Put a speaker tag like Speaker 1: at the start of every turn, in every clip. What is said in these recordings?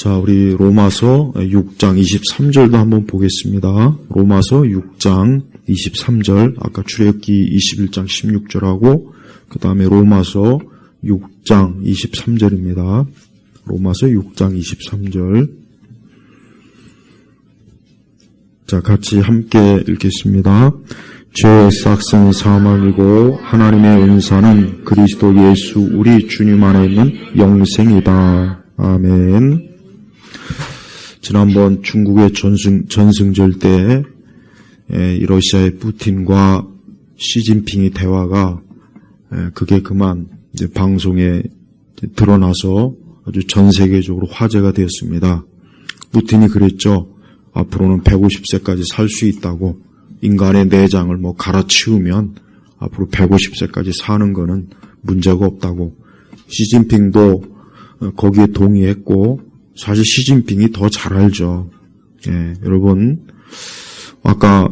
Speaker 1: 자, 우리 로마서 6장 23절도 한번 보겠습니다. 로마서 6장 23절, 아까 출애굽기 21장 16절하고 그 다음에 로마서 6장 23절입니다. 로마서 6장 23절. 자, 같이 함께 읽겠습니다. 죄의 싹성이 사망이고 하나님의 은사는 그리스도 예수 우리 주님 안에 있는 영생이다. 아멘. 지난번 중국의 전승절 때 러시아의 푸틴과 시진핑의 대화가 그게 그만 이제 방송에 드러나서 아주 전 세계적으로 화제가 되었습니다. 푸틴이 그랬죠. 앞으로는 150세까지 살 수 있다고. 인간의 내장을 갈아치우면 앞으로 150세까지 사는 거는 문제가 없다고. 시진핑도 거기에 동의했고, 사실 시진핑이 더 잘 알죠. 여러분, 아까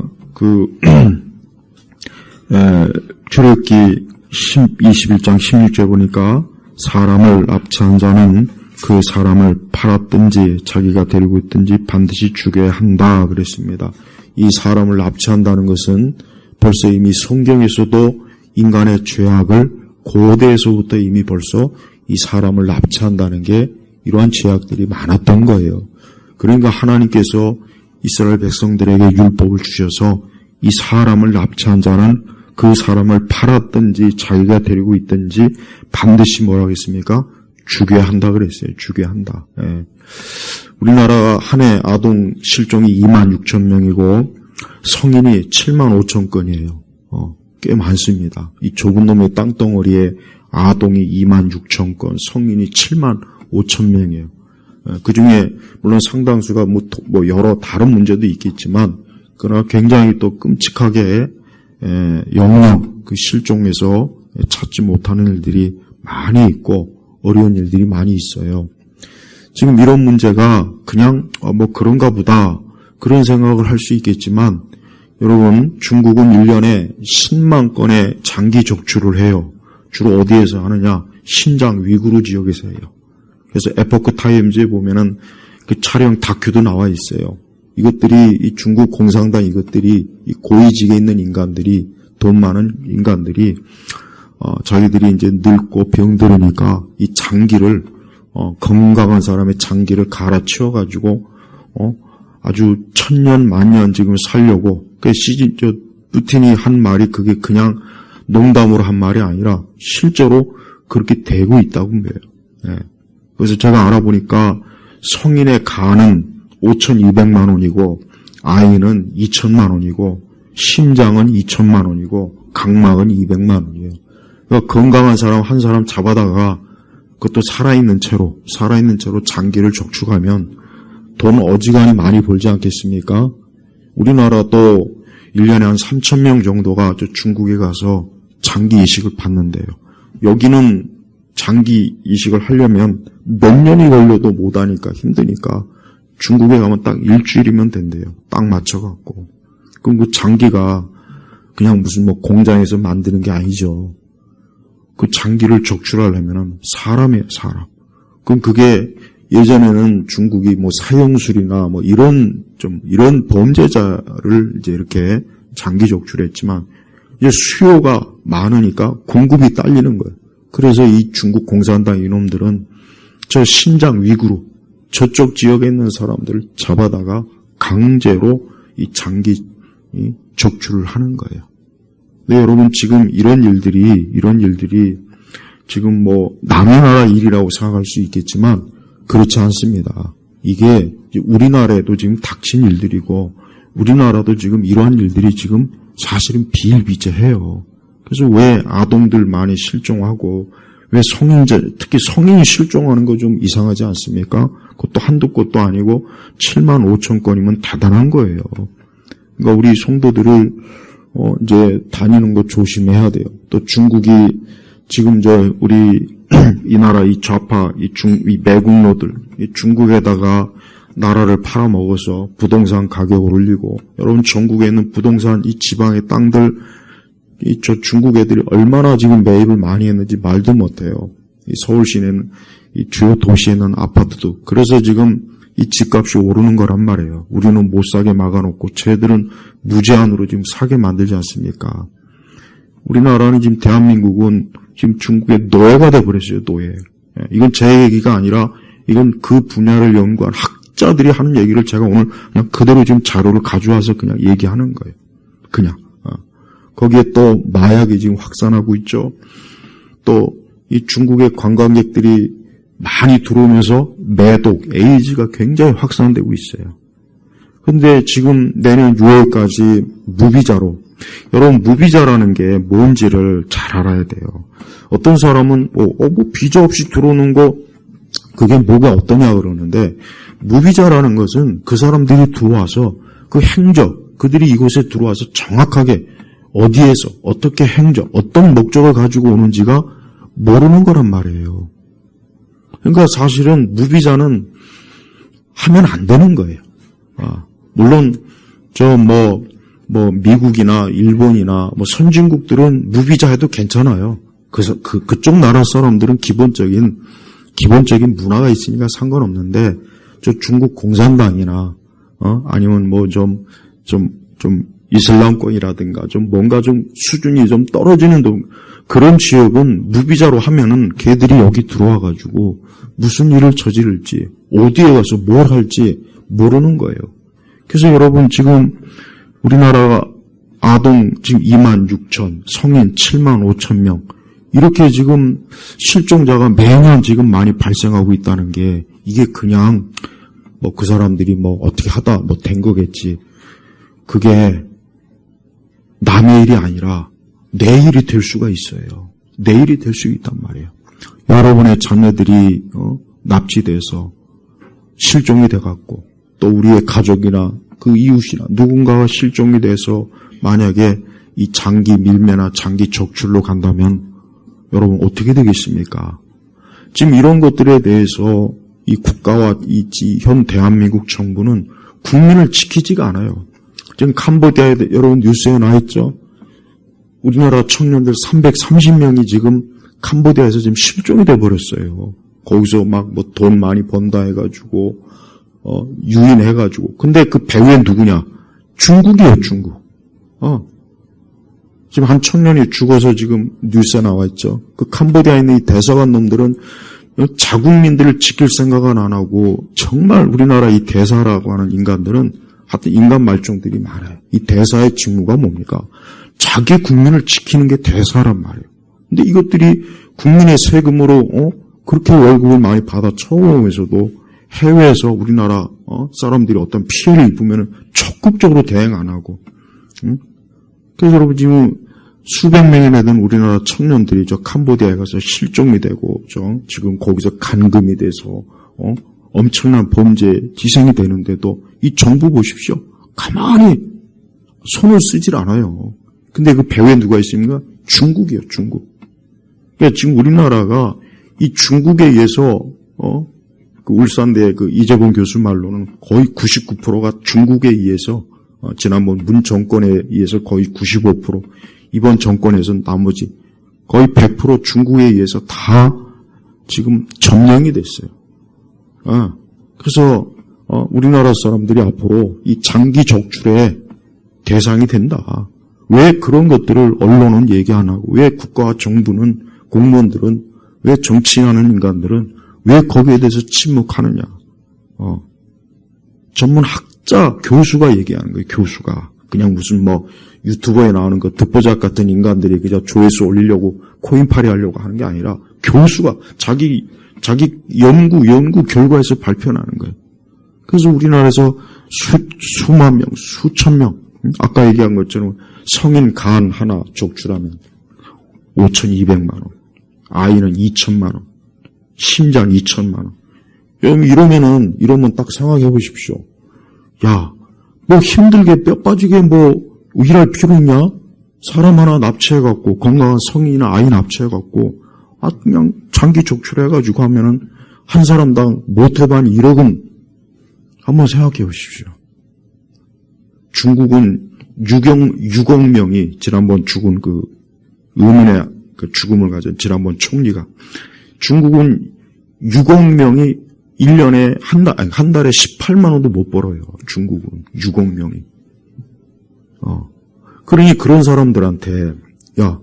Speaker 1: 출애굽기 21장 16절 보니까 사람을 납치한 자는 그 사람을 팔았든지 자기가 데리고 있든지 반드시 죽여야 한다 그랬습니다. 이 사람을 납치한다는 것은 벌써 이미 성경에서도 인간의 죄악을 고대에서부터 이미 벌써 이 사람을 납치한다는 게 이러한 죄악들이 많았던 거예요. 그러니까 하나님께서 이스라엘 백성들에게 율법을 주셔서 이 사람을 납치한 자는 그 사람을 팔았든지 자기가 데리고 있든지 반드시 뭐라고 했습니까? 죽여야 한다 그랬어요. 죽여야 한다. 우리나라 한 해 아동 실종이 26,000명이고 성인이 75,000건이에요. 꽤 많습니다. 이 좁은 놈의 땅덩어리에 아동이 26,000건, 성인이 75,000명이에요. 그 중에 물론 상당수가 여러 다른 문제도 있겠지만 그러나 굉장히 또 끔찍하게 영영 그 실종에서 찾지 못하는 일들이 많이 있고 어려운 일들이 많이 있어요. 지금 이런 문제가 그냥 그런가 보다 그런 생각을 할 수 있겠지만 여러분, 중국은 1년에 10만 건의 장기 적출을 해요. 주로 어디에서 하느냐? 신장 위구르 지역에서 해요. 그래서 에포크 타임즈에 보면은 그 촬영 다큐도 나와 있어요. 이것들이 이 중국 공산당 이것들이 이 고위직에 있는 인간들이 돈 많은 인간들이 자기들이 이제 늙고 병들으니까 이 장기를 건강한 사람의 장기를 갈아치워 가지고 아주 천년 만년 지금 살려고 푸틴이 한 말이 그게 그냥 농담으로 한 말이 아니라 실제로 그렇게 되고 있다고 해요. 그래서 제가 알아보니까 성인의 간은 5,200만 원이고 아이는 2,000만 원이고 심장은 2,000만 원이고 각막은 200만 원이에요. 그러니까 건강한 사람 한 사람 잡아다가 그것도 살아있는 채로 장기를 적축하면 돈 어지간히 많이 벌지 않겠습니까? 우리나라도 1년에 한 3,000명 정도가 저 중국에 가서 장기 이식을 받는데요. 여기는 장기 이식을 하려면 몇 년이 걸려도 못하니까 힘드니까 중국에 가면 딱 일주일이면 된대요. 딱 맞춰갖고. 그럼 그 장기가 그냥 무슨 공장에서 만드는 게 아니죠. 그 장기를 적출하려면 사람이에요, 사람. 그럼 그게 예전에는 중국이 사형술이나 이런 범죄자를 이제 이렇게 장기 적출했지만 이제 수요가 많으니까 공급이 딸리는 거예요. 그래서 이 중국 공산당 이놈들은 저 신장 위구르 저쪽 지역에 있는 사람들을 잡아다가 강제로 이 장기 적출을 하는 거예요. 네, 여러분 지금 이런 일들이 지금 남의 나라 일이라고 생각할 수 있겠지만 그렇지 않습니다. 이게 우리나라에도 지금 닥친 일들이고 우리나라도 지금 이러한 일들이 지금 사실은 비일비재해요. 그래서 왜 아동들 많이 실종하고 왜 특히 성인이 실종하는 거 좀 이상하지 않습니까? 그것도 한두 건도 아니고 75,000건이면 대단한 거예요. 그러니까 우리 성도들을 이제 다니는 거 조심해야 돼요. 또 중국이 지금 우리 이 나라 이 좌파 이 매국노들 이 중국에다가 나라를 팔아먹어서 부동산 가격을 올리고 여러분 전국에 있는 부동산 이 지방의 땅들 저 중국 애들이 얼마나 지금 매입을 많이 했는지 말도 못해요. 이 서울 시내는 이 주요 도시에 있는 아파트도. 그래서 지금 이 집값이 오르는 거란 말이에요. 우리는 못 사게 막아놓고 쟤들은 무제한으로 지금 사게 만들지 않습니까? 우리나라는 지금 대한민국은 지금 중국의 노예가 돼버렸어요. 노예. 이건 제 얘기가 아니라 이건 그 분야를 연구한 학자들이 하는 얘기를 제가 오늘 그냥 그대로 지금 자료를 가져와서 그냥 얘기하는 거예요. 그냥. 거기에 또 마약이 지금 확산하고 있죠. 또 이 중국의 관광객들이 많이 들어오면서 매독, 에이즈가 굉장히 확산되고 있어요. 근데 지금 내년 6월까지 무비자로, 여러분 무비자라는 게 뭔지를 잘 알아야 돼요. 어떤 사람은 뭐 비자 없이 들어오는 거 그게 뭐가 어떠냐 그러는데, 무비자라는 것은 그 사람들이 들어와서 그 행적, 그들이 이곳에 들어와서 정확하게 어디에서 어떻게 행적, 어떤 목적을 가지고 오는지가 모르는 거란 말이에요. 그러니까 사실은 무비자는 하면 안 되는 거예요. 물론 미국이나 일본이나 선진국들은 무비자 해도 괜찮아요. 그래서 그쪽 나라 사람들은 기본적인 문화가 있으니까 상관없는데, 저 중국 공산당이나 아니면 좀 이슬람권이라든가 좀 뭔가 좀 수준이 좀 떨어지는 그런 지역은 무비자로 하면은 걔들이 여기 들어와가지고 무슨 일을 저지를지, 어디에 가서 뭘 할지 모르는 거예요. 그래서 여러분 지금 우리나라가 아동 지금 26,000, 성인 75,000명 이렇게 지금 실종자가 매년 지금 많이 발생하고 있다는 게, 이게 그냥 그 사람들이 어떻게 하다 된 거겠지. 그게 남의 일이 아니라 내 일이 될 수가 있어요. 내 일이 될 수 있단 말이에요. 여러분의 자녀들이 납치돼서 실종이 돼갖고, 또 우리의 가족이나 그 이웃이나 누군가가 실종이 돼서 만약에 이 장기 밀매나 장기 적출로 간다면 여러분 어떻게 되겠습니까? 지금 이런 것들에 대해서 이 국가와 현 대한민국 정부는 국민을 지키지가 않아요. 지금 캄보디아에 여러분 뉴스에 나왔죠? 우리나라 청년들 330명이 지금 캄보디아에서 지금 실종이 돼버렸어요. 거기서 돈 많이 번다 해가지고 유인해가지고. 근데 그 배후에 누구냐? 중국이에요, 중국. 지금 한 청년이 죽어서 지금 뉴스에 나와 있죠. 그 캄보디아에 있는 이 대사관 놈들은 자국민들을 지킬 생각은 안 하고, 정말 우리나라 이 대사라고 하는 인간들은 하여튼 인간 말종들이 많아요. 이 대사의 직무가 뭡니까? 자기 국민을 지키는 게 대사란 말이에요. 근데 이것들이 국민의 세금으로 그렇게 월급을 많이 받아 처오면서도 해외에서 우리나라 사람들이 어떤 피해를 입으면 적극적으로 대응 안 하고, 그래서 여러분 지금 수백 명이나 되는 우리나라 청년들이 저 캄보디아에 가서 실종이 되고, 지금 거기서 감금이 돼서 엄청난 범죄 지생이 되는데도 이 정부 보십시오. 가만히 손을 쓰질 않아요. 근데 그 배후에 누가 있습니까? 중국이에요, 중국. 그러니까 지금 우리나라가 이 중국에 의해서 그 울산대 그 이재봉 교수 말로는 거의 99%가 중국에 의해서, 지난번 문 정권에 의해서 거의 95%, 이번 정권에서는 나머지 거의 100% 중국에 의해서 다 지금 점령이 됐어요. 그래서 우리나라 사람들이 앞으로 이 장기 적출의 대상이 된다. 왜 그런 것들을 언론은 얘기 안 하고, 왜 국가와 정부는, 공무원들은, 왜 정치하는 인간들은 왜 거기에 대해서 침묵하느냐. 전문 학자, 교수가 얘기하는 거예요, 교수가. 그냥 무슨 유튜버에 나오는 거 듣보잡 같은 인간들이 그저 조회수 올리려고 코인팔이 하려고 하는 게 아니라, 교수가 자기 연구 결과에서 발표하는 거예요. 그래서 우리나라에서 수만 명, 수천 명, 아까 얘기한 것처럼 성인 간 하나 적출하면 5,200만 원, 아이는 2천만 원, 심장 2천만 원. 이러면 딱 생각해 보십시오. 야, 힘들게 뼈 빠지게 일할 필요 있냐? 사람 하나 납치해갖고, 건강한 성인이나 아이 납치해갖고, 그냥 장기 적출해가지고 하면은 한 사람당 못해반 1억은 한번 생각해 보십시오. 중국은 6억 명이 지난번 죽은 그 의문의 그 죽음을 가진 지난번 총리가 중국은 6억 명이 1년에 한 달에 18만 원도 못 벌어요. 중국은 6억 명이. 그러니 그런 사람들한테 야,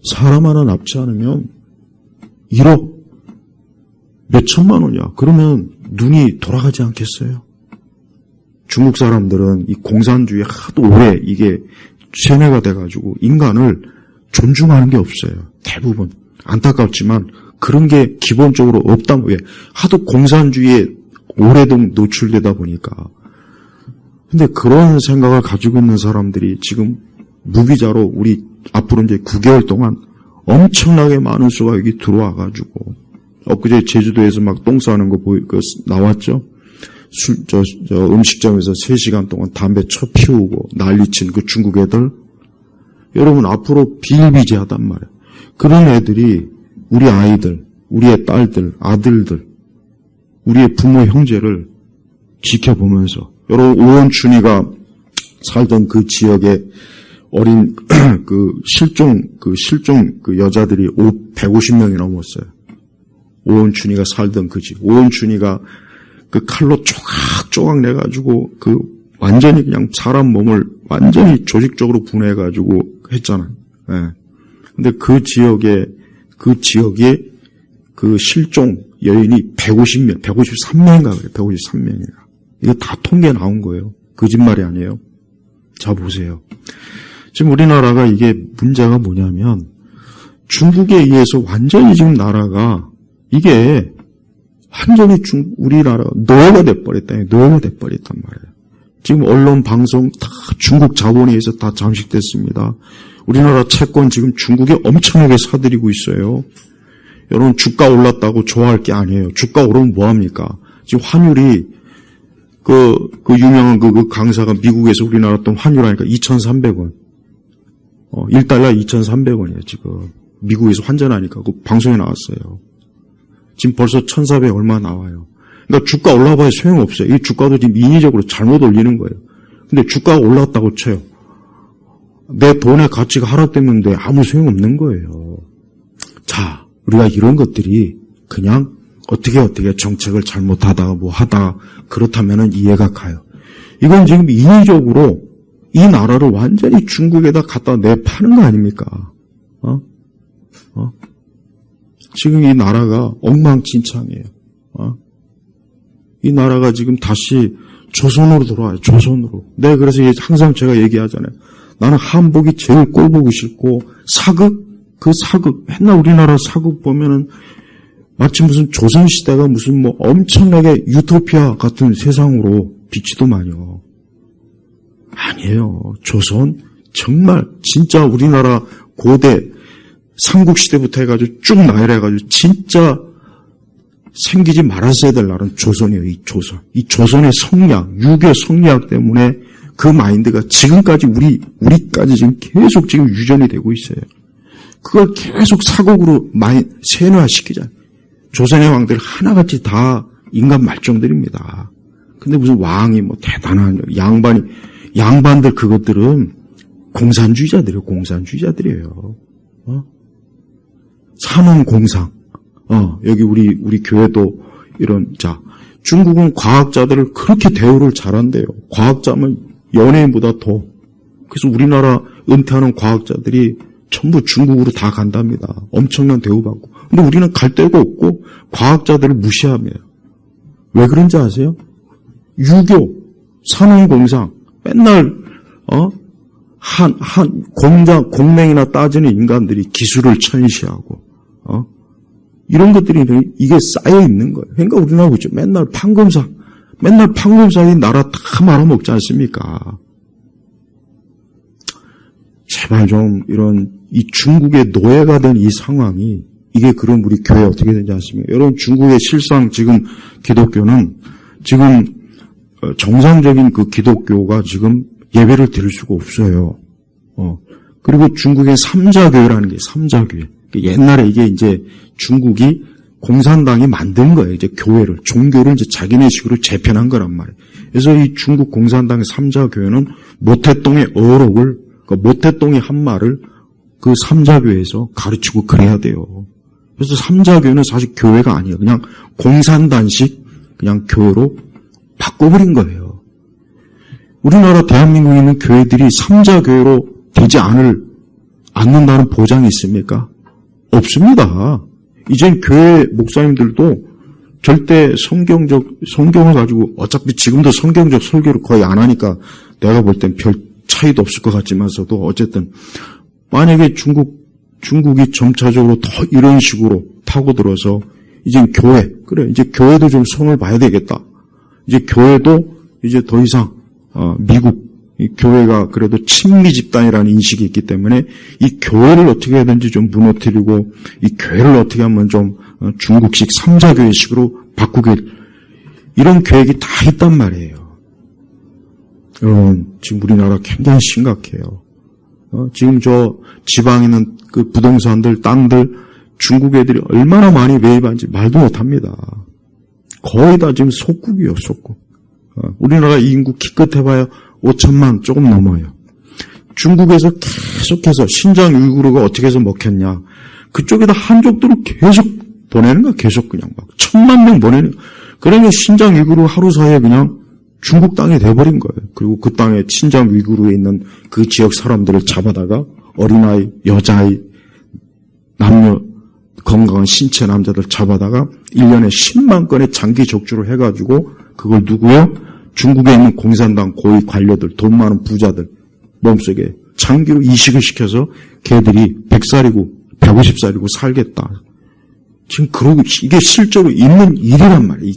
Speaker 1: 사람 하나 납치 않으면 1억 몇 천만 원이야. 그러면 눈이 돌아가지 않겠어요? 중국 사람들은 이 공산주의에 하도 오래 이게 세뇌가 돼가지고 인간을 존중하는 게 없어요. 대부분. 안타깝지만 그런 게 기본적으로 없다. 왜? 하도 공산주의에 오래동 노출되다 보니까. 근데 그런 생각을 가지고 있는 사람들이 지금 무비자로 우리 앞으로 이제 9개월 동안 엄청나게 많은 수가 여기 들어와가지고 엊그제 제주도에서 막 똥 싸는 거 나왔죠? 음식점에서 3시간 동안 담배 쳐 피우고 난리친 그 중국 애들. 여러분 앞으로 비일비재하단 말이에요. 그런 애들이 우리 아이들, 우리의 딸들, 아들들, 우리의 부모 형제를 지켜보면서 여러분 오원춘이가 살던 그 지역에 어린 실종 여자들이 150명이 넘었어요. 오원춘이가 살던 그 집. 오원춘이가 그 칼로 쪼각쪼각 내가지고 완전히 그냥 사람 몸을 완전히 조직적으로 분해해가지고 했잖아요. 예. 근데 그 지역에 그 실종 여인이 153명인가 그래요. 153명이나. 이거 다 통계 나온 거예요. 거짓말이 아니에요. 자, 보세요. 지금 우리나라가 이게 문제가 뭐냐면 중국에 의해서 완전히 지금 나라가 이게 완전히 우리나라가 노예가 돼버렸단 말이에요. 지금 언론, 방송 다 중국 자본에 의해서 다 잠식됐습니다. 우리나라 채권 지금 중국에 엄청나게 사들이고 있어요. 여러분 주가 올랐다고 좋아할 게 아니에요. 주가 오르면 뭐합니까? 지금 환율이 그 유명한 그 강사가 미국에서 우리나라 돈 환율하니까 2,300원. 1달러 2,300원이에요, 지금. 미국에서 환전하니까 그 방송에 나왔어요. 지금 벌써 1,400 얼마 나와요. 그러니까 주가 올라봐야 소용없어요. 이 주가도 지금 인위적으로 잘못 올리는 거예요. 근데 주가가 올랐다고 쳐요. 내 돈의 가치가 하락됐는데 아무 소용없는 거예요. 자, 우리가 이런 것들이 그냥 어떻게 정책을 잘못하다가 뭐 하다가 그렇다면은 이해가 가요. 이건 지금 인위적으로 이 나라를 완전히 중국에다 갖다 내파는 거 아닙니까? 지금 이 나라가 엉망진창이에요. 이 나라가 지금 다시 조선으로 돌아와요. 조선으로. 네, 그래서 항상 제가 얘기하잖아요. 나는 한복이 제일 꼴보기 싫고 그 사극 맨날 우리나라 사극 보면은 마치 무슨 조선시대가 무슨 뭐 엄청나게 유토피아 같은 세상으로 비치더만요. 아니에요. 조선 정말 진짜 우리나라 고대 삼국시대부터 해가지고 쭉 나열해가지고 진짜 생기지 말았어야 될 나라는 조선이에요. 이 조선. 이 조선의 성리학, 유교 성리학 때문에 그 마인드가 지금까지 우리까지 지금 계속 지금 유전이 되고 있어요. 그걸 계속 사곡으로 세뇌화시키잖아요. 조선의 왕들 하나같이 다 인간 말종들입니다. 근데 무슨 왕이 뭐 대단한 양반들 그것들은 공산주의자들이에요. 산업공상. 여기 우리 교회도 중국은 과학자들을 그렇게 대우를 잘한대요. 과학자면 연예인보다 더. 그래서 우리나라 은퇴하는 과학자들이 전부 중국으로 다 간답니다. 엄청난 대우받고. 근데 우리는 갈 데가 없고 과학자들을 무시하며. 왜 그런지 아세요? 유교, 산업공상, 맨날 공맹이나 따지는 인간들이 기술을 천시하고 이런 것들이 이게 쌓여 있는 거예요. 그러니까 우리나라 보죠. 맨날 판검사인 나라 다 말아먹지 않습니까? 제발 좀 이 중국의 노예가 된 이 상황이 이게 그럼 우리 교회 어떻게 되지 않습니까? 여러분 중국의 실상 지금 기독교는 지금 정상적인 그 기독교가 지금 예배를 드릴 수가 없어요. 그리고 중국의 삼자교회라는 게 삼자교회. 옛날에 이게 이제 중국이 공산당이 만든 거예요. 이제 교회를, 종교를 이제 자기네식으로 재편한 거란 말이에요. 그래서 이 중국 공산당의 삼자교회는 모태똥의 어록을, 모태똥이 한 말을 그 삼자교회에서 가르치고 그래야 돼요. 그래서 삼자교회는 사실 교회가 아니에요. 그냥 공산단식 그냥 교회로 바꿔버린 거예요. 우리나라 대한민국에 있는 교회들이 삼자교회로 되지 않는다는 보장이 있습니까? 없습니다. 이젠 교회 목사님들도 절대 성경을 가지고 어차피 지금도 성경적 설교를 거의 안 하니까 내가 볼 땐 별 차이도 없을 것 같지만서도 어쨌든 만약에 중국이 점차적으로 더 이런 식으로 파고들어서 이제 이제 교회도 좀 손을 봐야 되겠다. 이제 교회도 이제 더 이상 미국 이 교회가 그래도 친미 집단이라는 인식이 있기 때문에 이 교회를 어떻게 하든지 좀 무너뜨리고 이 교회를 어떻게 하면 좀 중국식 삼자교회식으로 바꾸길 이런 계획이 다 있단 말이에요. 여러분 지금 우리나라 굉장히 심각해요. 지금 저 지방에 있는 그 부동산들 땅들 중국 애들이 얼마나 많이 매입한지 말도 못합니다. 거의 다 지금 속국이에요. 속국. 우리나라 인구 기껏 해봐야 5천만 조금 넘어요. 중국에서 계속해서 신장 우이구르가 어떻게 해서 먹혔냐. 그쪽에다 한족들을 계속 보내는 거야. 계속 그냥 막 1,000만 명 보내는 거야. 그러면 신장 우이구르 하루 사이에 그냥 중국 땅이 돼버린 거예요. 그리고 그 땅에 신장 우이구르에 있는 그 지역 사람들을 잡아다가 어린아이, 여자아이, 남녀 건강한 신체 남자들 잡아다가 1년에 10만 건의 장기 적주를 해가지고 그걸 누구요? 중국에 있는 공산당 고위 관료들, 돈 많은 부자들 몸속에 장기로 이식을 시켜서 걔들이 100살이고 150살이고 살겠다. 지금 그러고 이게 실제로 있는 일이란 말이에요.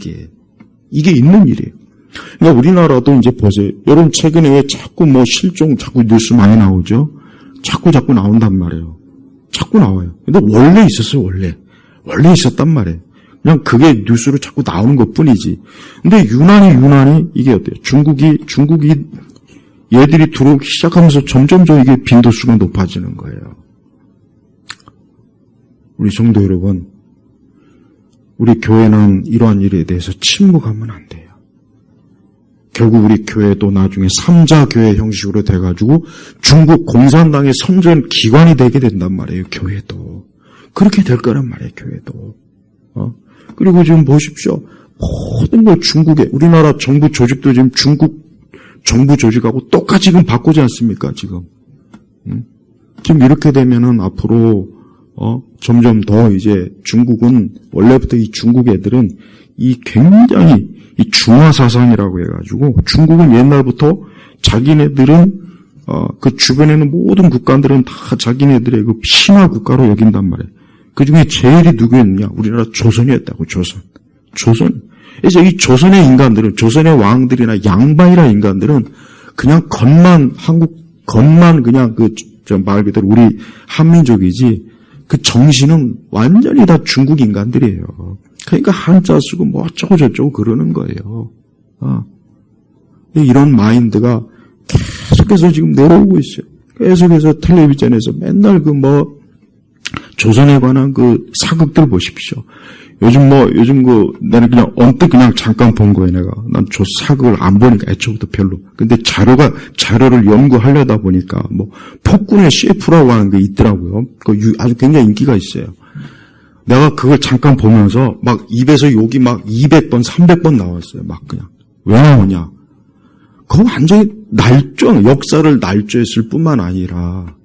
Speaker 1: 이게 있는 일이에요. 그러니까 우리나라도 이제 보세요. 여러분 최근에 왜 자꾸 실종 자꾸 뉴스 많이 나오죠? 자꾸 나온단 말이에요. 자꾸 나와요. 근데 원래 있었어요. 원래 있었단 말이에요. 그냥 그게 뉴스로 자꾸 나오는 것 뿐이지. 근데 유난히 이게 어때요? 중국이 얘들이 들어오기 시작하면서 점점 이게 빈도수가 높아지는 거예요. 우리 성도 여러분, 우리 교회는 이러한 일에 대해서 침묵하면 안 돼요. 결국 우리 교회도 나중에 삼자교회 형식으로 돼가지고 중국 공산당의 선전 기관이 되게 된단 말이에요. 교회도. 그렇게 될 거란 말이에요. 교회도. 그리고 지금 보십시오. 모든 걸 중국에, 우리나라 정부 조직도 지금 중국 정부 조직하고 똑같이 지금 바꾸지 않습니까, 지금. 지금 이렇게 되면은 앞으로, 점점 더 이제 중국은, 원래부터 이 중국 애들은 이 굉장히 이 중화사상이라고 해가지고 중국은 옛날부터 자기네들은, 그 주변에 있는 모든 국가들은 다 자기네들의 그 신화 국가로 여긴단 말이에요. 그 중에 제일이 누구였냐? 우리나라 조선이었다고, 조선. 그래서 이 조선의 인간들은, 조선의 왕들이나 양반이라 인간들은 그냥 겉만 그냥 말 그대로 우리 한민족이지, 그 정신은 완전히 다 중국 인간들이에요. 그러니까 한자 쓰고 어쩌고저쩌고 그러는 거예요. 이런 마인드가 계속해서 지금 내려오고 있어요. 계속해서 텔레비전에서 맨날 조선에 관한 그 사극들 보십시오. 요즘 나는 그냥 언뜻 그냥 잠깐 본 거예요, 내가. 난 저 사극을 안 보니까 애초부터 별로. 근데 자료를 연구하려다 보니까 폭군의 셰프라고 하는 게 있더라고요. 아주 굉장히 인기가 있어요. 내가 그걸 잠깐 보면서 입에서 욕이 200번, 300번 나왔어요. 그냥. 왜 나오냐? 그거 완전히 역사를 날조했을 뿐만 아니라,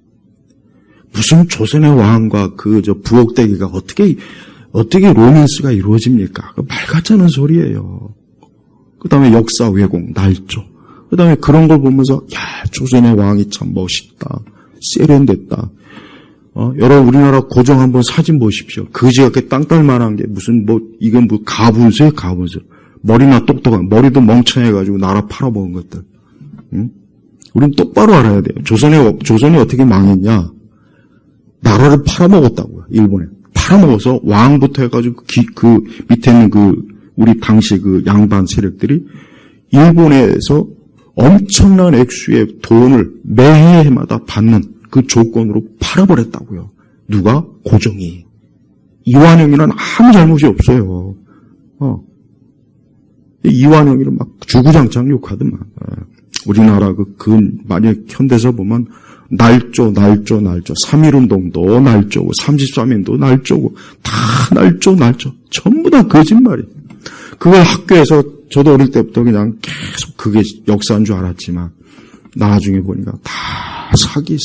Speaker 1: 무슨 조선의 왕과 부엌대기가 어떻게 로맨스가 이루어집니까? 말 같지 않은 소리예요. 그 다음에 역사 왜곡, 날조. 그 다음에 그런 걸 보면서, 조선의 왕이 참 멋있다. 세련됐다. 여러분, 우리나라 고정 한번 사진 보십시오. 그지같게 땅딸만한 게 이건 가분수예요, 가분수. 머리나 똑똑한, 머리도 멍청해가지고 나라 팔아먹은 것들. 응? 우린 똑바로 알아야 돼요. 조선이 어떻게 망했냐? 나라를 팔아먹었다고요, 일본에. 팔아먹어서 왕부터 해가지고 그 밑에 있는 우리 당시 양반 세력들이 일본에서 엄청난 액수의 돈을 매해마다 받는 그 조건으로 팔아버렸다고요. 누가? 고종이. 이완용이는 아무 잘못이 없어요. 이완용이는 주구장창 욕하더만. 우리나라 만약 현대서 보면 날조. 3.1운동도 날조고, 33인도 날조고, 다 날조. 전부 다 거짓말이에요. 그걸 학교에서 저도 어릴 때부터 그냥 계속 그게 역사인 줄 알았지만, 나중에 보니까 다 사기.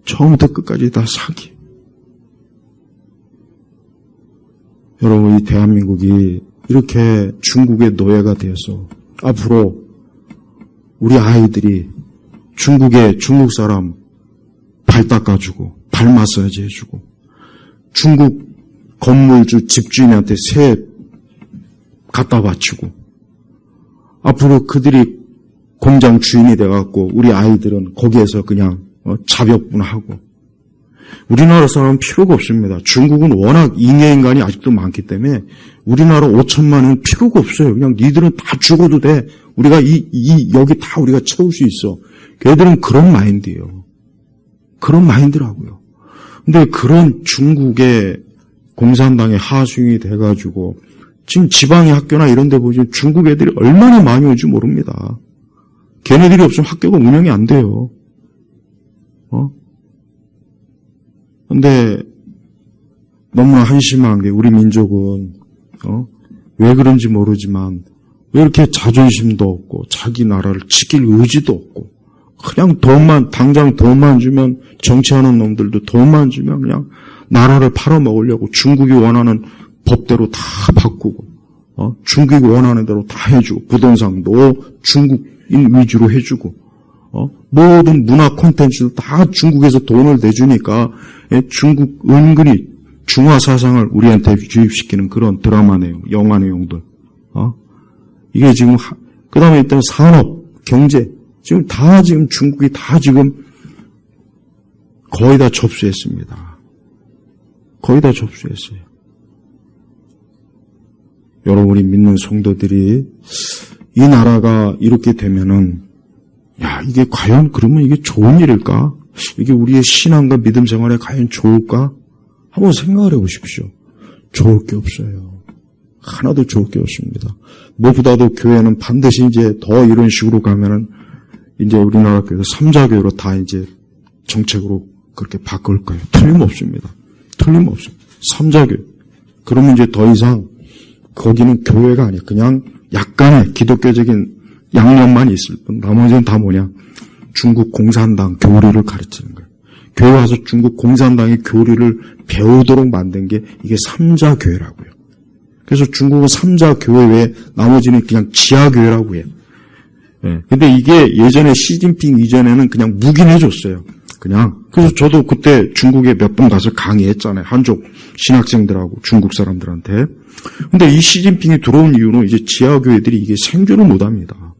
Speaker 1: 처음부터 끝까지 다 사기. 여러분, 이 대한민국이 이렇게 중국의 노예가 되어서 앞으로 우리 아이들이 중국 사람 발 닦아주고 발 마사지 해주고 중국 건물주 집주인한테 새 갖다 바치고 앞으로 그들이 공장 주인이 돼갖고 우리 아이들은 거기에서 그냥 자벽분하고 우리나라 사람은 필요가 없습니다. 중국은 워낙 잉여인간이 아직도 많기 때문에 우리나라 5천만은 필요가 없어요. 그냥 니들은 다 죽어도 돼. 우리가 여기 다 우리가 채울 수 있어. 걔들은 그런 마인드예요. 그런 마인드라고요. 근데 그런 중국의 공산당의 하수인이 돼가지고 지금 지방의 학교나 이런 데 보시면 중국 애들이 얼마나 많이 오지 모릅니다. 걔네들이 없으면 학교가 운영이 안 돼요. 근데 너무나 한심한 게 우리 민족은 왜 그런지 모르지만 왜 이렇게 자존심도 없고 자기 나라를 지킬 의지도 없고 그냥 당장 돈만 주면 정치하는 놈들도 돈만 주면 그냥 나라를 팔아먹으려고 중국이 원하는 법대로 다 바꾸고 중국이 원하는 대로 다 해주고 부동산도 중국인 위주로 해주고 모든 문화 콘텐츠도 다 중국에서 돈을 내주니까 중국 은근히 중화 사상을 우리한테 주입시키는 그런 드라마 내용, 영화 내용들. 이게 지금 그 다음에 일단 산업, 경제 지금 중국이 다 지금 거의 다 접수했습니다. 거의 다 접수했어요. 여러분이 믿는 성도들이 이 나라가 이렇게 되면은 이게 과연 그러면 이게 좋은 일일까? 이게 우리의 신앙과 믿음 생활에 과연 좋을까? 한번 생각을 해보십시오. 좋을 게 없어요. 하나도 좋을 게 없습니다. 무엇보다도 교회는 반드시 이제 더 이런 식으로 가면은 이제 우리나라 교회도 삼자교회로 다 이제 정책으로 그렇게 바꿀 거예요. 틀림없습니다. 틀림없습니다. 삼자교회. 그러면 이제 더 이상 거기는 교회가 아니에요. 그냥 약간의 기독교적인 양념만 있을 뿐 나머지는 다 뭐냐? 중국 공산당 교리를 가르치는 거예요. 교회 와서 중국 공산당의 교리를 배우도록 만든 게 이게 삼자교회라고요. 그래서 중국은 삼자교회 외에 나머지는 그냥 지하교회라고 해요. 근데 이게 예전에 시진핑 이전에는 그냥 묵인해줬어요. 그냥. 그래서 저도 그때 중국에 몇 번 가서 강의했잖아요. 한족 신학생들하고 중국 사람들한테. 근데 이 시진핑이 들어온 이유는 이제 지하교회들이 이게 생존을 못합니다.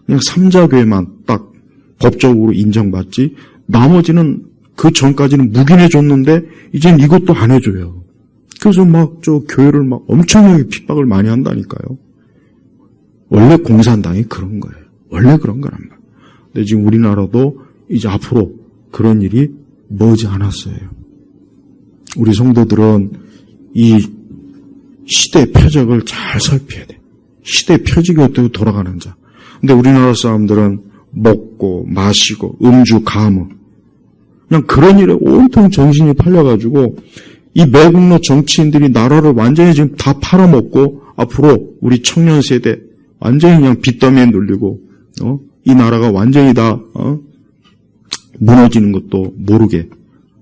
Speaker 1: 그냥 삼자교회만 딱 법적으로 인정받지 나머지는 그 전까지는 묵인해줬는데 이젠 이것도 안 해줘요. 그래서 교회를 엄청나게 핍박을 많이 한다니까요. 원래 공산당이 그런 거예요. 원래 그런 거란 말이에요. 근데 지금 우리나라도 이제 앞으로 그런 일이 머지 않았어요. 우리 성도들은 이 시대의 표적을 잘 살펴야 돼. 시대의 표적이 어떻게 돌아가는 자. 근데 우리나라 사람들은 먹고 마시고 음주 가무 그냥 그런 일에 온통 정신이 팔려가지고 이 매국노 정치인들이 나라를 완전히 지금 다 팔아먹고 앞으로 우리 청년 세대 완전히 그냥 빚더미에 눌리고 이 나라가 완전히 다 무너지는 것도 모르게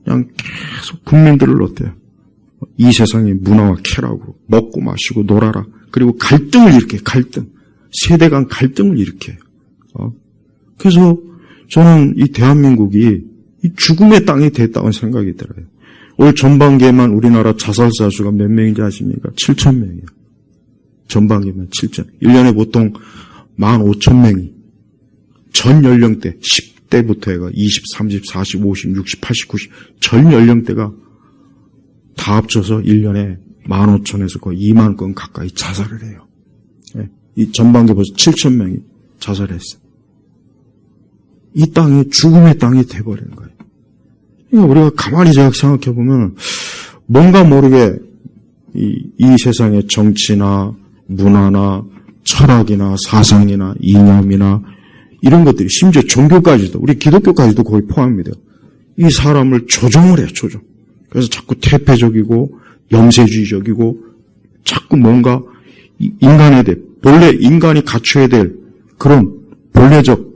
Speaker 1: 그냥 계속 국민들을 어때요? 이 세상의 문화와 쾌락으로 먹고 마시고 놀아라. 그리고 갈등을 일으켜 세대 간 갈등을 일으켜요. 그래서 저는 이 대한민국이 이 죽음의 땅이 됐다고 생각이 들어요. 올 전반기에만 우리나라 자살자 수가 몇 명인지 아십니까? 7,000명이에요. 전반기에만 7,000. 1년에 보통 15,000명이 전 연령대 10대부터 해가 20, 30, 40, 50, 60, 80, 90 전 연령대가 다 합쳐서 1년에 15,000에서 거의 2만 건 가까이 자살을 해요. 이 전반기 벌써 7,000명이 자살했어요. 이 땅이 죽음의 땅이 돼버리는 거예요. 그러니까 우리가 가만히 생각해 보면 뭔가 모르게 이 세상의 정치나 문화나 철학이나 사상이나 이념이나 이런 것들이 심지어 종교까지도 우리 기독교까지도 거의 포함합니다. 이 사람을 조종을 해요. 조종. 그래서 자꾸 퇴폐적이고 염세주의적이고 자꾸 뭔가 인간에 대해 본래 인간이 갖춰야 될 그런 본래적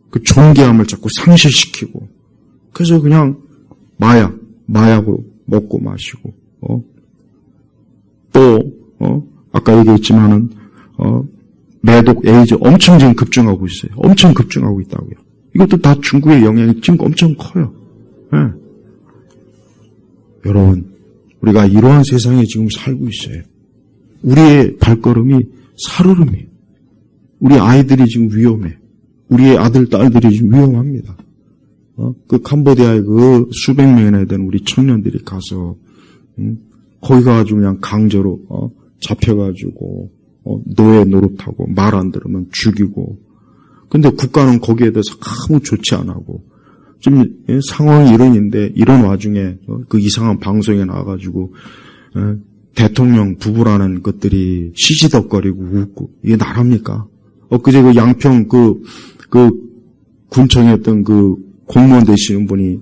Speaker 1: 그 존귀함을 자꾸 상실시키고 그래서 그냥 마약으로 먹고 마시고 아까 얘기했지만은 매독, 에이즈 엄청 지금 급증하고 있어요. 엄청 급증하고 있다고요. 이것도 다 중국의 영향이 지금 엄청 커요. 네. 여러분, 우리가 이러한 세상에 지금 살고 있어요. 우리의 발걸음이 살얼음이에요. 우리 아이들이 지금 위험해. 우리의 아들, 딸들이 지금 위험합니다. 그 캄보디아에 그 수백 명이나 되는 우리 청년들이 가서, 거기 가가지고 그냥 강제로, 잡혀가지고, 노예 노릇하고, 말 안 들으면 죽이고. 근데 국가는 거기에 대해서 아무 조치 안 하고, 지금 상황이 이런 와중에, 그 이상한 방송에 나와가지고, 대통령 부부라는 것들이 시시덕거리고 웃고, 이게 나랍니까? 엊그제 그 양평 그 군청이었던 그 공무원 되시는 분이,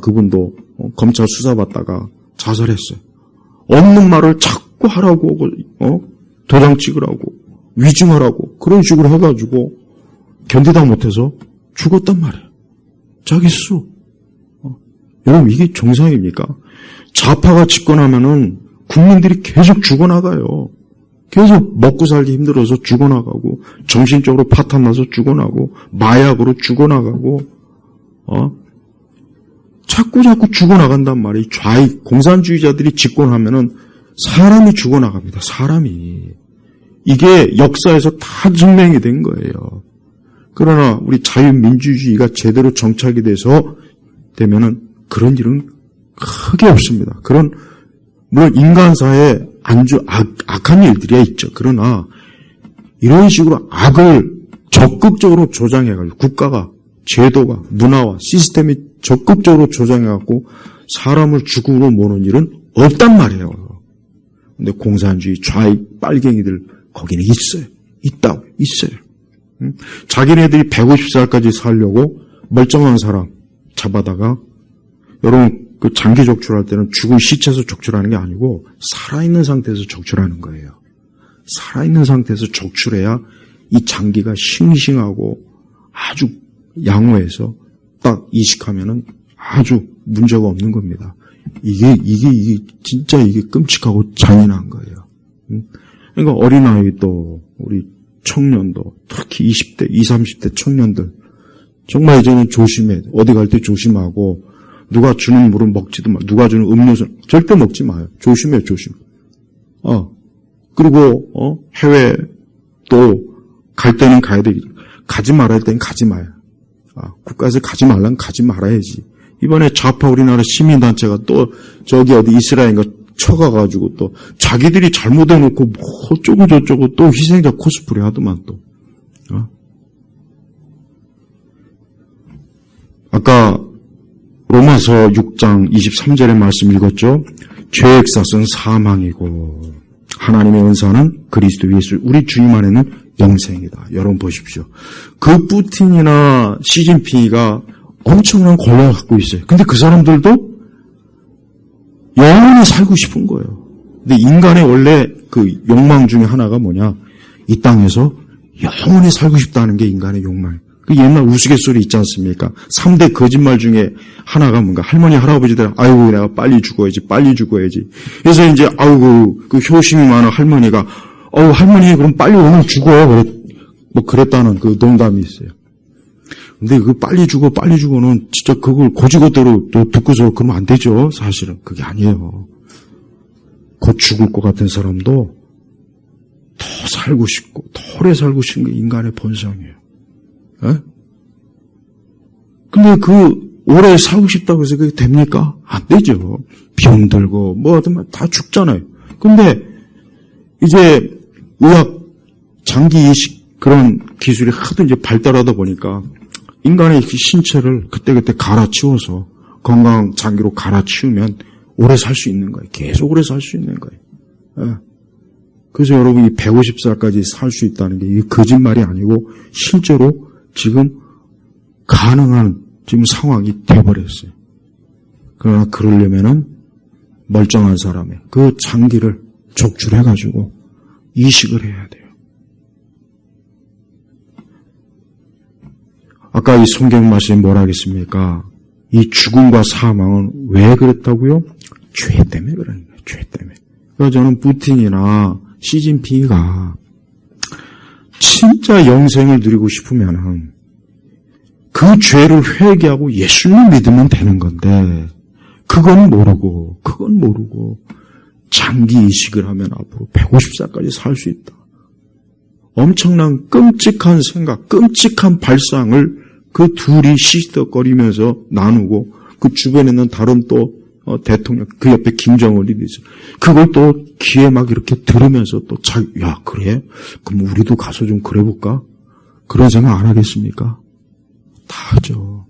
Speaker 1: 그분도 검찰 수사받다가 자살했어요. 없는 말을 자꾸 하라고, 도장 찍으라고, 위증하라고, 그런 식으로 해가지고, 견디다 못해서 죽었단 말이에요. 자기 스스로. 여러분, 이게 정상입니까? 좌파가 집권하면은 국민들이 계속 죽어나가요. 계속 먹고 살기 힘들어서 죽어나가고, 정신적으로 파탄나서 죽어나가고, 마약으로 죽어나가고, 자꾸 죽어나간단 말이에요. 공산주의자들이 집권하면은 사람이 죽어나갑니다. 사람이. 이게 역사에서 다 증명이 된 거예요. 그러나 우리 자유민주주의가 제대로 정착이 되면은 그런 일은 크게 없습니다. 물론 인간사에 악한 일들이 있죠. 그러나 이런 식으로 악을 적극적으로 조장해가지고 국가가, 제도가, 문화와 시스템이 적극적으로 조장해갖고 사람을 죽음으로 모는 일은 없단 말이에요. 근데 공산주의 좌익 빨갱이들 거기는 있어요. 있어요. 자기네들이 150살까지 살려고 멀쩡한 사람 잡아다가, 여러분 그 장기 적출할 때는 죽은 시체에서 적출하는 게 아니고 살아있는 상태에서 적출하는 거예요. 살아있는 상태에서 적출해야 이 장기가 싱싱하고 아주 양호해서 딱 이식하면은 아주 문제가 없는 겁니다. 이게 진짜 이게 끔찍하고 잔인한 거예요. 그러니까 어린아이도 우리 청년도 특히 20대, 20, 30대 청년들 정말 이제는 조심해. 어디 갈 때 조심하고 누가 주는 물은 먹지도 마. 누가 주는 음료수 절대 먹지 마요. 조심해. 그리고 해외 또 갈 때는 가야 되겠죠. 가지 말아야 할 때는 가지 마요. 국가에서 가지 말라면 가지 말아야지. 이번에 좌파 우리나라 시민단체가 또 저기 어디 이스라엘인가 쳐가가지고 또 자기들이 잘못해놓고 뭐 어쩌고 저쩌고 또 희생자 코스프레 하더만 또. 아까 로마서 6장 23절의 말씀 읽었죠. 죄의 값은 사망이고 하나님의 은사는 그리스도 예수 우리 주님 안에는 영생이다. 여러분 보십시오. 그 푸틴이나 시진핑이가 엄청난 권력을 갖고 있어요. 근데 그 사람들도 영원히 살고 싶은 거예요. 근데 인간의 원래 그 욕망 중에 하나가 뭐냐? 이 땅에서 영원히 살고 싶다는 게 인간의 욕망이에요. 그 옛날 우스갯소리 있지 않습니까? 3대 거짓말 중에 하나가 뭔가 할머니 할아버지들 아이고 내가 빨리 죽어야지. 그래서 이제 아이고 그 효심이 많은 할머니가 할머니 그럼 빨리 오늘 죽어 그랬다는 그 농담이 있어요. 근데 그 빨리 죽어는 진짜 그걸 고지고대로 또 듣고서 그러면 안 되죠. 사실은 그게 아니에요. 곧 죽을 것 같은 사람도 더 살고 싶고 더 오래 살고 싶은 게 인간의 본성이에요. 근데 오래 살고 싶다고 해서 그게 됩니까? 안 되죠. 병들고 뭐하든 다 죽잖아요. 근데 이제 의학 장기 이식 그런 기술이 하도 이제 발달하다 보니까 인간의 신체를 그때그때 갈아치워서 건강 장기로 갈아치우면 오래 살 수 있는 거예요. 계속 오래 살 수 있는 거예요. 그래서 여러분이 150살까지 살 수 있다는 게 이게 거짓말이 아니고 실제로 지금 가능한 지금 상황이 돼버렸어요. 그러나 그러려면은 멀쩡한 사람의 그 장기를 족출해가지고 이식을 해야 돼요. 아까 이 성경 말씀이 뭐라 하겠습니까? 이 죽음과 사망은 왜 그랬다고요? 죄 때문에 그러는 거예요. 죄 때문에. 그래서 저는 푸틴이나 시진핑이가 진짜 영생을 누리고 싶으면은 그 죄를 회개하고 예수님 믿으면 되는 건데 그건 모르고 장기 이식을 하면 앞으로 150살까지 살 수 있다. 엄청난 끔찍한 생각, 끔찍한 발상을 그 둘이 시시덕거리면서 나누고 그 주변에 있는 다른 또 대통령, 그 옆에 김정은이 있어요. 그걸 또 귀에 막 이렇게 들으면서 또 야, 그래? 그럼 우리도 가서 좀 그래볼까? 그런 생각 안 하겠습니까? 다 하죠.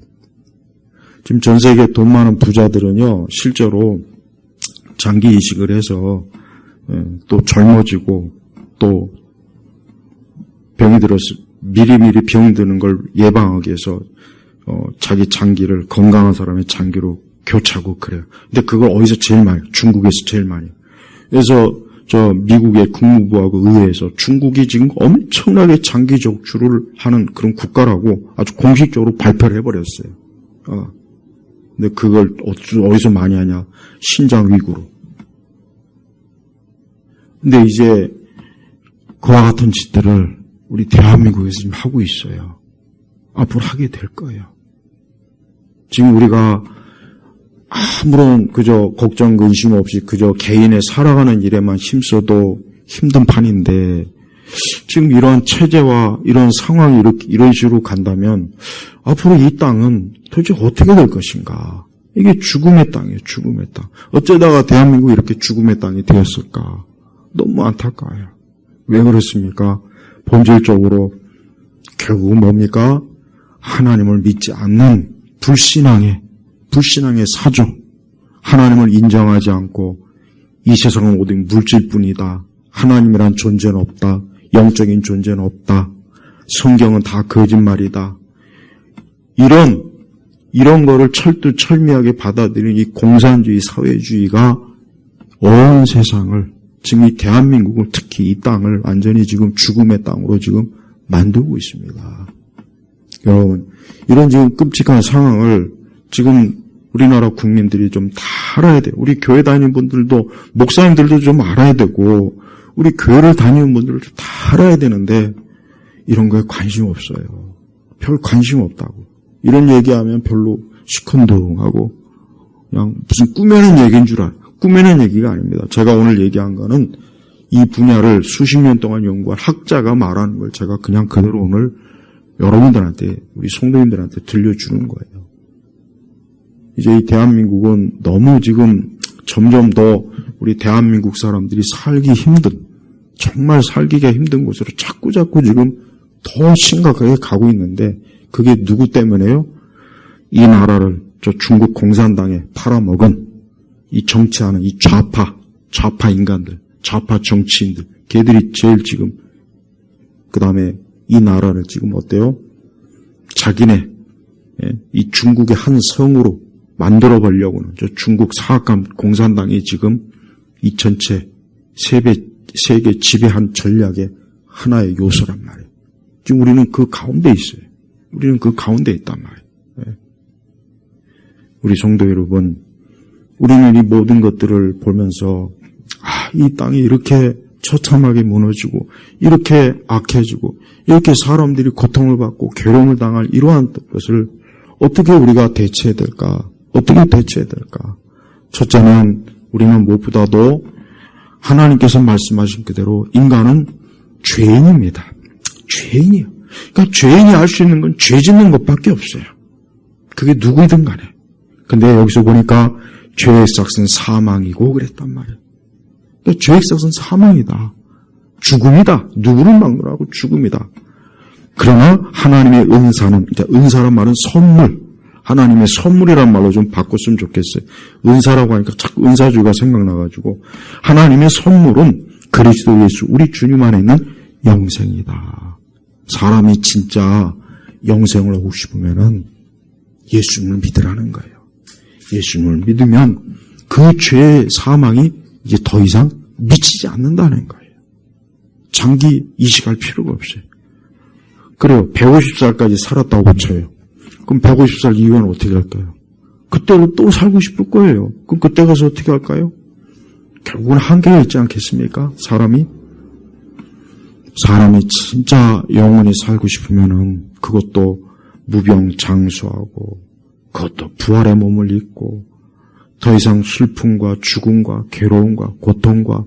Speaker 1: 지금 전 세계 돈 많은 부자들은요, 실제로 장기 이식을 해서 또 젊어지고 또 병이 들어서 미리미리 병 드는 걸 예방하기 위해서 자기 장기를 건강한 사람의 장기로 교차하고 그래요. 근데 그걸 어디서 제일 많이? 중국에서 제일 많이. 그래서 저 미국의 국무부하고 의회에서 중국이 지금 엄청나게 장기 적출을 하는 그런 국가라고 아주 공식적으로 발표를 해버렸어요. 근데 그걸 어디서 많이 하냐? 신장 위구르. 근데 이제 그와 같은 짓들을 우리 대한민국에서 지금 하고 있어요. 앞으로 하게 될 거예요. 지금 우리가 아무런 그저 걱정 근심 없이 그저 개인의 살아가는 일에만 힘써도 힘든 판인데 지금 이런 체제와 이런 상황이 이런 식으로 간다면 앞으로 이 땅은 도대체 어떻게 될 것인가? 이게 죽음의 땅이에요. 죽음의 땅. 어쩌다가 대한민국이 이렇게 죽음의 땅이 되었을까? 너무 안타까워요. 왜 그렇습니까? 본질적으로 결국은 뭡니까? 하나님을 믿지 않는 불신앙의 사종, 하나님을 인정하지 않고 이 세상은 오직 물질뿐이다. 하나님이란 존재는 없다. 영적인 존재는 없다. 성경은 다 거짓말이다. 이런 거를 철두철미하게 받아들이는 이 공산주의 사회주의가 온 세상을, 지금 이 대한민국을, 특히 이 땅을 완전히 지금 죽음의 땅으로 지금 만들고 있습니다. 여러분, 이런 지금 끔찍한 상황을 지금 우리나라 국민들이 좀 다 알아야 돼요. 우리 교회 다니는 분들도, 목사님들도 좀 알아야 되고, 우리 교회를 다니는 분들도 다 알아야 되는데, 이런 거에 관심 없어요. 별 관심 없다고. 이런 얘기하면 별로 시큰둥하고, 그냥 무슨 꾸며낸 얘기인 줄 알아요. 꾸며낸 얘기가 아닙니다. 제가 오늘 얘기한 거는 이 분야를 수십 년 동안 연구한 학자가 말하는 걸 제가 그냥 그대로 오늘 여러분들한테, 우리 성도님들한테 들려주는 거예요. 이제 이 대한민국은 너무 지금 점점 더 우리 대한민국 사람들이 살기 힘든, 정말 살기가 힘든 곳으로 자꾸 지금 더 심각하게 가고 있는데 그게 누구 때문에요? 이 나라를 저 중국 공산당에 팔아먹은 이 정치하는 이 좌파 인간들, 좌파 정치인들, 걔들이 제일 지금, 그 다음에 이 나라를 지금 어때요? 자기네, 이 중국의 한 성으로 만들어 보려고는 저 중국 사악한 공산당이 지금 이 전체 세계 지배한 전략의 하나의 요소란 말이에요. 지금 우리는 그 가운데 있어요. 우리는 그 가운데 있단 말이에요. 우리 성도 여러분, 우리는 이 모든 것들을 보면서 이 땅이 이렇게 처참하게 무너지고 이렇게 악해지고 이렇게 사람들이 고통을 받고 괴로움을 당할 이러한 것을 어떻게 우리가 대처해야 될까? 어떻게 대처해야 될까? 첫째는 우리는 무엇보다도 하나님께서 말씀하신 그대로 인간은 죄인입니다. 죄인이요. 그러니까 죄인이 할 수 있는 건 죄 짓는 것밖에 없어요. 그게 누구든 간에. 근데 여기서 보니까 죄의 삭은 사망이고 그랬단 말이에요. 그러니까 죄의 삭은 사망이다. 죽음이다. 누구를 막느라고 죽음이다. 그러나 하나님의 은사는, 은사란 말은 선물, 하나님의 선물이란 말로 좀 바꿨으면 좋겠어요. 은사라고 하니까 자꾸 은사주의가 생각나가지고, 하나님의 선물은 그리스도 예수, 우리 주님 안에 있는 영생이다. 사람이 진짜 영생을 하고 싶으면은 예수님을 믿으라는 거예요. 예수님을 믿으면 그 죄의 사망이 이제 더 이상 미치지 않는다는 거예요. 장기 이식할 필요가 없어요. 그래요. 150살까지 살았다고 쳐요. 그럼 150살 이후에는 어떻게 할까요? 그때로 또 살고 싶을 거예요. 그럼 그때 가서 어떻게 할까요? 결국은 한계가 있지 않겠습니까? 사람이 진짜 영원히 살고 싶으면은 그것도 무병장수하고 그것도 부활의 몸을 입고 더 이상 슬픔과 죽음과 괴로움과 고통과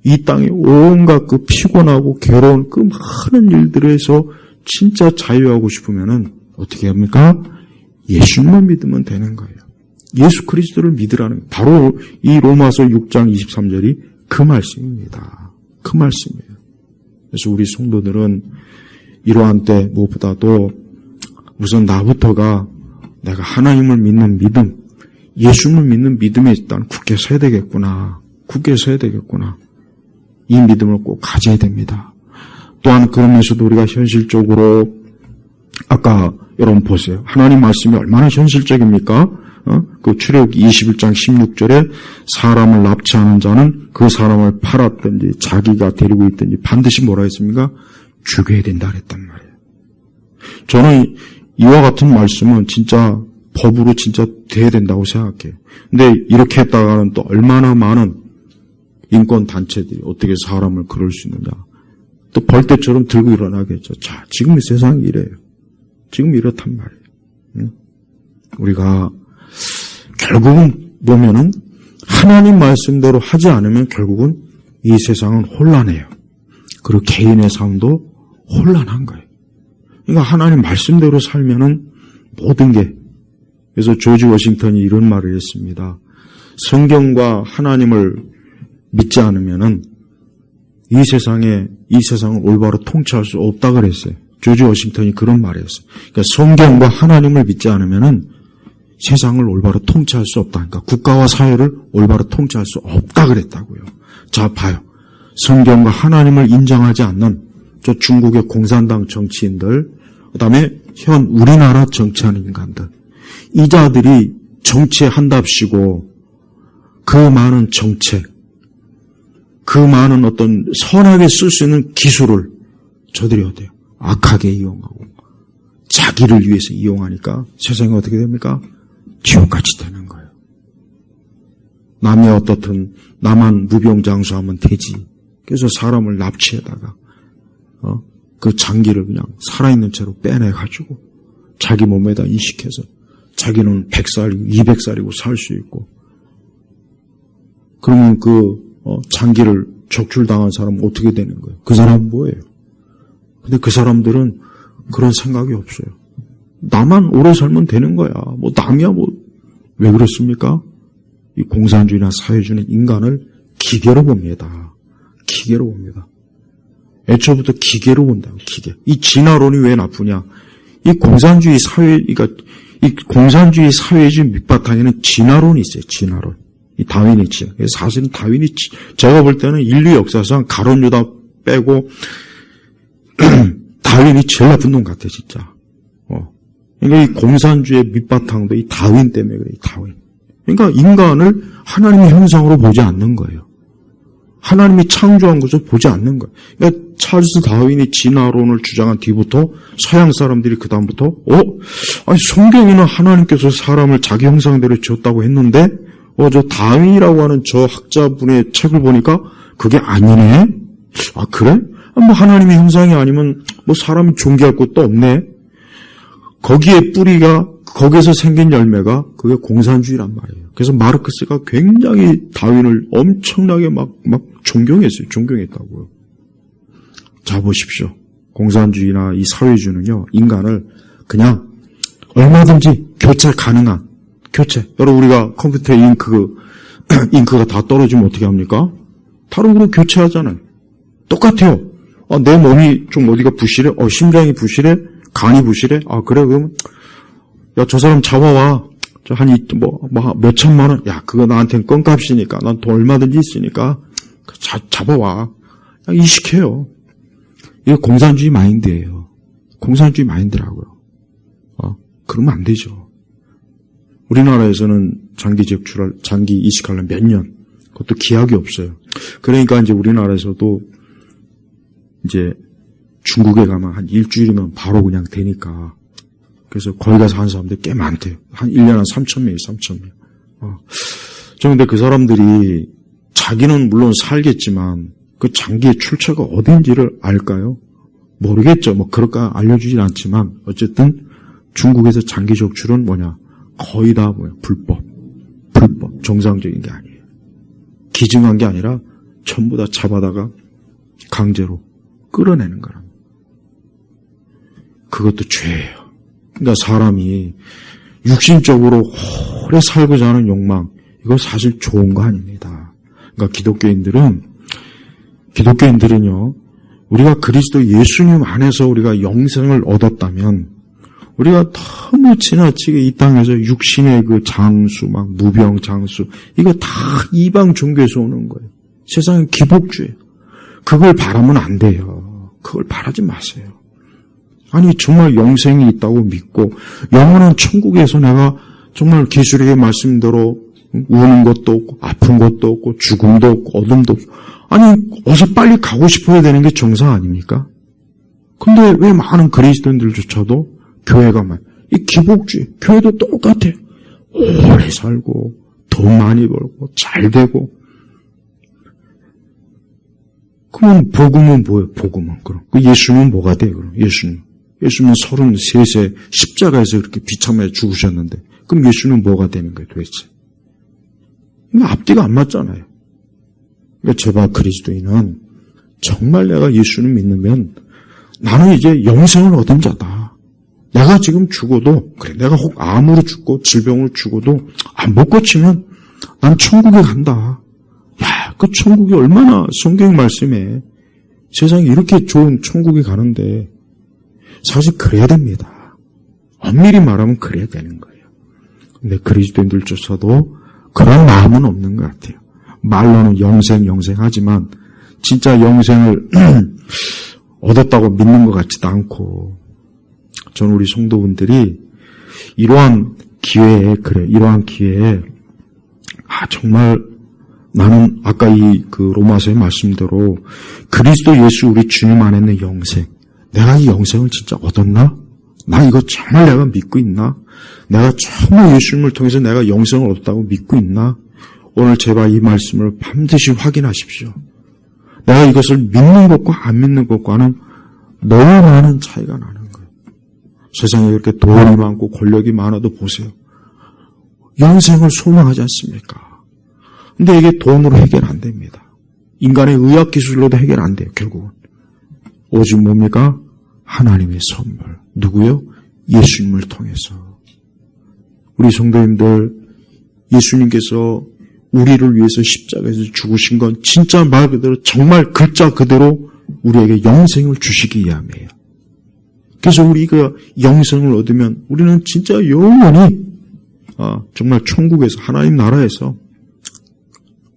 Speaker 1: 이 땅의 온갖 그 피곤하고 괴로운 그 많은 일들에서 진짜 자유하고 싶으면은 어떻게 합니까? 예수님만 믿으면 되는 거예요. 예수 그리스도를 믿으라는 바로 이 로마서 6장 23절이 그 말씀입니다. 그 말씀이에요. 그래서 우리 성도들은 이러한 때 무엇보다도 우선 나부터가 내가 하나님을 믿는 믿음, 예수님을 믿는 믿음에 일단 굳게 서야 되겠구나. 굳게 서야 되겠구나. 이 믿음을 꼭 가져야 됩니다. 또한 그러면서도 우리가 현실적으로 아까 여러분 보세요. 하나님 말씀이 얼마나 현실적입니까? 그 출애굽기 21장 16절에 사람을 납치하는 자는 그 사람을 팔았든지 자기가 데리고 있든지 반드시 뭐라 했습니까? 죽여야 된다 그랬단 말이에요. 저는 이와 같은 말씀은 진짜 법으로 진짜 돼야 된다고 생각해요. 근데 이렇게 했다가는 또 얼마나 많은 인권단체들이 어떻게 사람을 그럴 수 있느냐. 또 벌떼처럼 들고 일어나겠죠. 자, 지금 이 세상이 이래요. 지금 이렇단 말이에요. 우리가 결국은 보면은 하나님 말씀대로 하지 않으면 결국은 이 세상은 혼란해요. 그리고 개인의 삶도 혼란한 거예요. 그러니까 하나님 말씀대로 살면은 모든 게, 그래서 조지 워싱턴이 이런 말을 했습니다. 성경과 하나님을 믿지 않으면은 이 세상을 올바로 통치할 수 없다 그랬어요. 조지 워싱턴이 그런 말을 했어요. 그러니까 성경과 하나님을 믿지 않으면은 세상을 올바로 통치할 수 없다. 그러니까 국가와 사회를 올바로 통치할 수 없다 그랬다고요. 자, 봐요. 성경과 하나님을 인정하지 않는 저 중국의 공산당 정치인들, 그다음에 현 우리나라 정치하는 인간들, 이 자들이 정치에 한답시고 그 많은 정책, 그 많은 어떤 선하게 쓸 수 있는 기술을 저들이 어때요? 악하게 이용하고 자기를 위해서 이용하니까 세상이 어떻게 됩니까? 지옥같이 되는 거예요. 남이 어떻든 나만 무병장수하면 되지. 그래서 사람을 납치해다가 그 장기를 그냥 살아있는 채로 빼내가지고 자기 몸에다 인식해서 자기는 100살이고 200살이고 살 수 있고, 그러면 그 장기를 적출당한 사람은 어떻게 되는 거예요? 그 사람은 뭐예요? 근데 그 사람들은 그런 생각이 없어요. 나만 오래 살면 되는 거야. 뭐 남이야 뭐. 왜 그렇습니까? 이 공산주의나 사회주의는 인간을 기계로 봅니다. 기계로 봅니다. 애초부터 기계로 본다고, 기계. 이 진화론이 왜 나쁘냐? 이 공산주의 그러니까 이 공산주의 사회주의 밑바탕에는 진화론이 있어요. 진화론. 이 다윈이 진화. 사실은 다윈이 제가 볼 때는 인류 역사상 가론 유다 빼고 다윈이 제일 나쁜 놈 같아, 진짜. 그러니까 이 공산주의 밑바탕도 이 다윈 때문에 그래, 이 다윈. 그러니까 인간을 하나님의 형상으로 보지 않는 거예요. 하나님이 창조한 것을 보지 않는 거예요. 그러니까 찰스 다윈이 진화론을 주장한 뒤부터 서양 사람들이 그 다음부터 아니 성경에는 하나님께서 사람을 자기 형상대로 지었다고 했는데 저 다윈이라고 하는 저 학자분의 책을 보니까 그게 아니네. 아 그래? 뭐 하나님의 형상이 아니면 뭐 사람이 존귀할 것도 없네. 거기에 뿌리가, 거기에서 생긴 열매가 그게 공산주의란 말이에요. 그래서 마르크스가 굉장히 다윈을 엄청나게 막 존경했어요. 존경했다고요. 자, 보십시오. 공산주의나 이 사회주의는요, 인간을 그냥 얼마든지 교체 가능한, 교체. 여러분, 우리가 컴퓨터에 잉크가 다 떨어지면 어떻게 합니까? 다른 거로 교체하잖아요. 똑같아요. 내 몸이 좀 어디가 부실해? 심장이 부실해? 간이 부실해? 그래, 그러면, 야, 저 사람 잡아와. 몇 천만 원? 야, 그거 나한테는 껌값이니까. 난 돈 얼마든지 있으니까. 잡아와. 이식해요. 이게 공산주의 마인드예요. 공산주의 마인드라고요. 그러면 안 되죠. 우리나라에서는 장기 이식하려면 몇 년, 그것도 기약이 없어요. 그러니까 이제 우리나라에서도 이제 중국에 가면 한 일주일이면 바로 그냥 되니까. 그래서 거기 가서 하는 사람들 꽤 많대요. 한 1년에 한 3,000명, 3,000명. 저 근데 그 사람들이 자기는 물론 살겠지만 그 장기의 출처가 어딘지를 알까요? 모르겠죠. 뭐 그럴까 알려주진 않지만 어쨌든 중국에서 장기 적출은 뭐냐? 거의 다 불법, 정상적인 게 아니에요. 기증한 게 아니라 전부 다 잡아다가 강제로 끌어내는 거랍니다. 그것도 죄예요. 그러니까 사람이 육신적으로 오래 살고자 하는 욕망, 이거 사실 좋은 거 아닙니다. 그러니까 기독교인들은요, 우리가 그리스도 예수님 안에서 우리가 영생을 얻었다면, 우리가 너무 지나치게 이 땅에서 육신의 그 장수, 막 무병 장수, 이거 다 이방 종교에서 오는 거예요. 세상은 기복주예요. 그걸 바라면 안 돼요. 그걸 바라지 마세요. 아니 정말 영생이 있다고 믿고 영원한 천국에서 내가 정말 기술의 말씀대로 우는 것도 없고 아픈 것도 없고 죽음도 없고 어둠도 없고 아니 어서 빨리 가고 싶어야 되는 게 정상 아닙니까? 근데 왜 많은 그리스도인들조차도 교회가 이 기복주의, 교회도 똑같아. 오래 살고 돈 많이 벌고 잘 되고. 그럼 복음은 뭐예요? 복음은 그럼 그 예수님은 뭐가 돼요? 그럼 예수님은 33세 십자가에서 이렇게 비참하게 죽으셨는데 그럼 예수님은 뭐가 되는 거예요 도대체? 앞뒤가 안 맞잖아요. 그러니까 제발 그리스도인은 정말 내가 예수님 믿으면 나는 이제 영생을 얻은 자다. 내가 지금 죽어도 그래 내가 혹 암으로 죽고 질병으로 죽어도 안 못 고치면 난 천국에 간다. 야, 그 천국이 얼마나 성경 말씀에 세상에 이렇게 좋은 천국에 가는데 사실 그래야 됩니다. 엄밀히 말하면 그래야 되는 거예요. 근데 그리스도인들조차도 그런 마음은 없는 것 같아요. 말로는 영생하지만 진짜 영생을 얻었다고 믿는 것 같지도 않고 저는 우리 성도분들이 이러한 기회에 정말 나는 아까 그 로마서의 말씀대로 그리스도 예수 우리 주님 안에 있는 영생 내가 이 영생을 진짜 얻었나? 나 이거 정말 내가 믿고 있나? 내가 정말 예수님을 통해서 내가 영생을 얻었다고 믿고 있나? 오늘 제발 이 말씀을 반드시 확인하십시오. 내가 이것을 믿는 것과 안 믿는 것과는 너무 많은 차이가 나는 거예요. 세상에 이렇게 돈이 많고 권력이 많아도 보세요. 영생을 소망하지 않습니까? 근데 이게 돈으로 해결 안 됩니다. 인간의 의학 기술로도 해결 안 돼요, 결국은. 오직 뭡니까? 하나님의 선물. 누구요? 예수님을 통해서. 우리 성도님들, 예수님께서 우리를 위해서 십자가에서 죽으신 건 진짜 말 그대로 정말 글자 그대로 우리에게 영생을 주시기 위함이에요. 그래서 우리가 영생을 얻으면 우리는 진짜 영원히 정말 천국에서 하나님 나라에서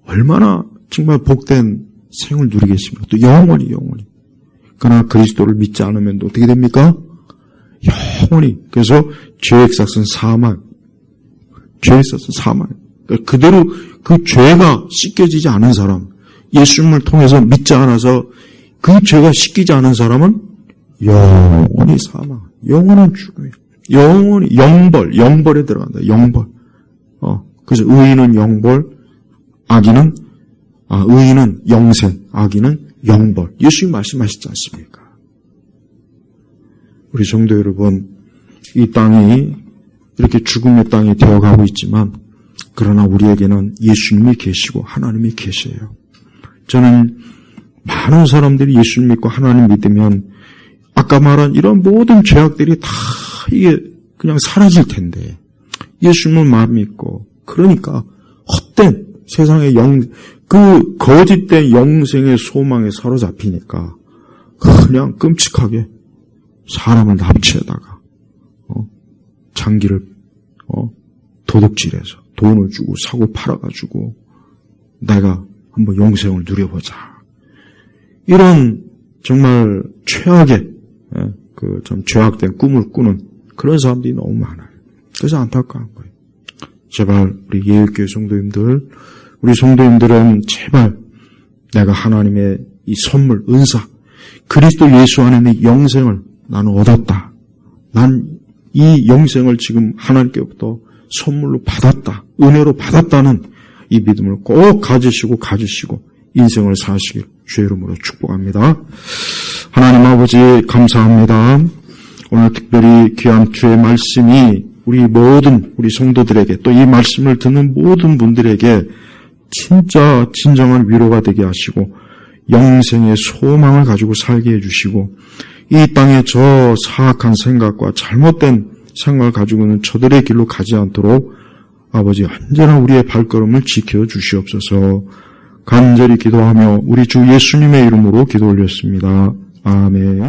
Speaker 1: 얼마나 정말 복된 생을 누리겠습니까? 또 영원히. 그러나 그리스도를 믿지 않으면 어떻게 됩니까? 영원히. 그래서 죄의 삭은 사망. 그대로 그 죄가 씻겨지지 않은 사람, 예수님을 통해서 믿지 않아서 그 죄가 씻기지 않은 사람은 영원히 사망, 영원한 죽음이에요. 영원히 영벌에 들어간다. 영벌. 그래서 의인은 영벌, 의인은 영생, 악인은 영벌. 예수님 말씀하시지 않습니까? 우리 성도 여러분, 이 땅이 이렇게 죽음의 땅이 되어가고 있지만 그러나 우리에게는 예수님이 계시고 하나님이 계세요. 저는 많은 사람들이 예수님 믿고 하나님 믿으면 아까 말한 이런 모든 죄악들이 다 이게 그냥 사라질 텐데 예수님을 마음 믿고 그러니까 헛된 세상의 그 거짓된 영생의 소망에 사로잡히니까 그냥 끔찍하게 사람을 납치에다가 장기를 도둑질해서 돈을 주고 사고 팔아가지고 내가 한번 영생을 누려보자. 이런 정말 최악의 그 좀 죄악된 꿈을 꾸는 그런 사람들이 너무 많아요. 그래서 안타까운 거예요. 제발 우리 예일교회 성도님들, 우리 성도님들은 제발 내가 하나님의 이 선물, 은사, 그리스도 예수 안에 내 영생을 나는 얻었다. 난 이 영생을 지금 하나님께부터 선물로 받았다. 은혜로 받았다는 이 믿음을 꼭 가지시고 인생을 사시길 주의 이름으로 축복합니다. 하나님 아버지 감사합니다. 오늘 특별히 귀한 주의 말씀이 우리 모든 우리 성도들에게 또 이 말씀을 듣는 모든 분들에게 진짜 진정한 위로가 되게 하시고 영생의 소망을 가지고 살게 해주시고 이 땅에 저 사악한 생각과 잘못된 생각을 가지고는 저들의 길로 가지 않도록 아버지 언제나 우리의 발걸음을 지켜주시옵소서. 간절히 기도하며 우리 주 예수님의 이름으로 기도 올렸습니다. 아멘.